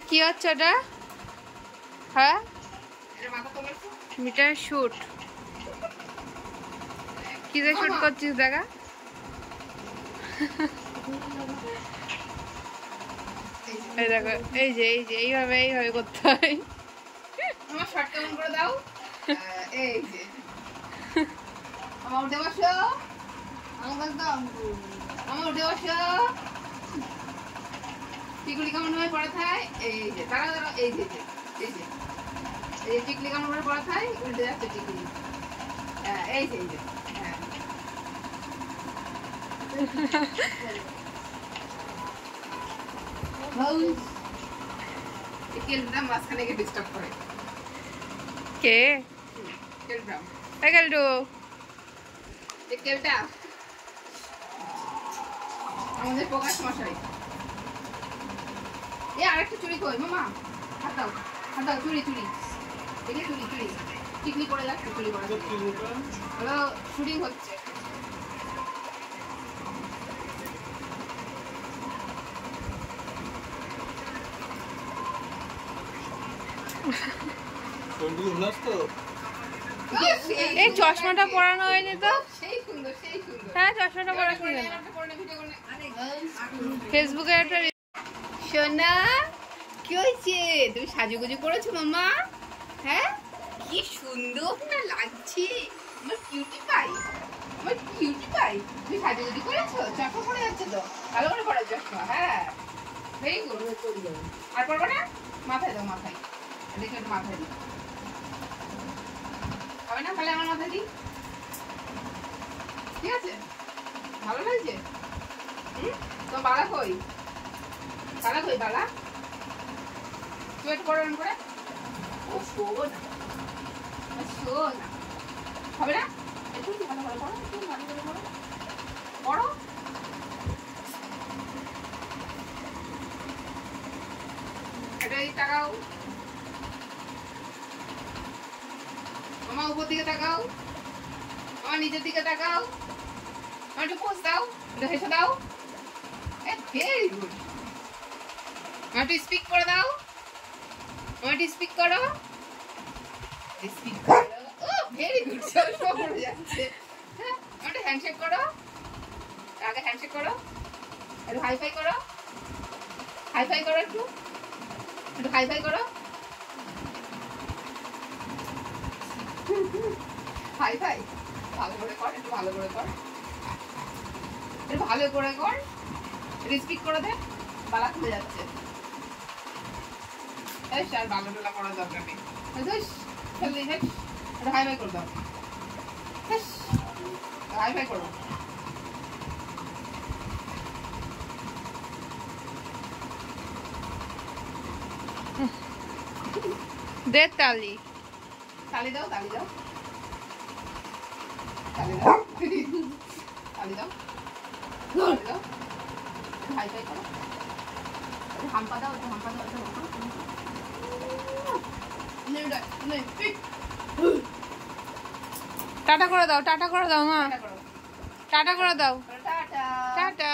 কি হচ্ছে ওটা? হ্যাঁ, মিটার শুট। কি যে শুট করছিস দেখা? এই দেখো, এই যে এইভাবে করতে হয়। আমার শর্ট কেমন করে দাও? এই যে আমার উঠে বসো, আমার দাও, আমার উঠে বসো। টিকলি কেমন ভাবে পড়া থাই? এই যে দাঁড়াও দাঁড়াও, এই যে এই যে এই যে টিকলি কেমন ভাবে পড়া থাই? উল্টে যাচ্ছে টিকলি। এই যে হ্যাঁ, কেলটা মাঝখানে গিয়ে ডিস্টার্ব করে। কে? কেলটা কেলটু, কেলটা আমাদের প্রকাশ মশাই। এ আরেকটা চুরি কই মামা? হাত দাও চুরি দেখি চুরি টিকলি পড়ে যাচ্ছে, চুরি করা হলো, শুটিং হচ্ছে। এই চশমাটা পরানো হয়নি তো? সেই সুন্দর। হ্যাঁ, চশমাটা পরা ছিল। ফেসবুকে একটা সোনা কি হয়েছে? তুমি সাজুগুজু করেছো মামা? হ্যাঁ, কি সুন্দর না লাগছে আমার কিউটি পাই, তুমি সাজুগুজু করেছো? চশমা পরে যাচ্ছে তো, ভালো করে পড়ার চশমা। হ্যাঁ, ভেরি গুড। আর পড়বো না? মাথায় দাও, মাথায় দেখে একটু মাথায় দিই। হবে না? তাহলে আমার মাথায় দিই, ঠিক আছে? ভালো লাগছে? তো বালা কই? বালা তুই একটু পড়ো করে। ও শোন হবে না? একটু ভালো করে পড়ো, পড়ো। এটা তাকাও মামা, উপর দিকে তাকাও, আমার নিচের দিকে তাকাও, আমার একটু পোজ দাও, একটু হেসে দাও। Very good. আমার একটু স্পিক করে দাও, আমার একটু স্পিক করো। ও ভেরি গুড, সব পড়ে যাচ্ছে। হ্যাঁ, আমার একটু হ্যান্ডশেক করো, আগে হ্যান্ডশেক করো, একটু হাইফাই করো, একটু হাইফাই করো। হাইফাই ভালো করে কর, একটু ভালো করে কর, স্পিক করে দে, বালা খুলে যাচ্ছে। আর বালা টোলা করার দরকার নেই। হাইফাই করে দাও, হাইফাই করো। দে তালি দাও, হাইফাই করো, হাম্পা দাও, টাটা করে দাও মা, টাটা করে দাও, টাটা।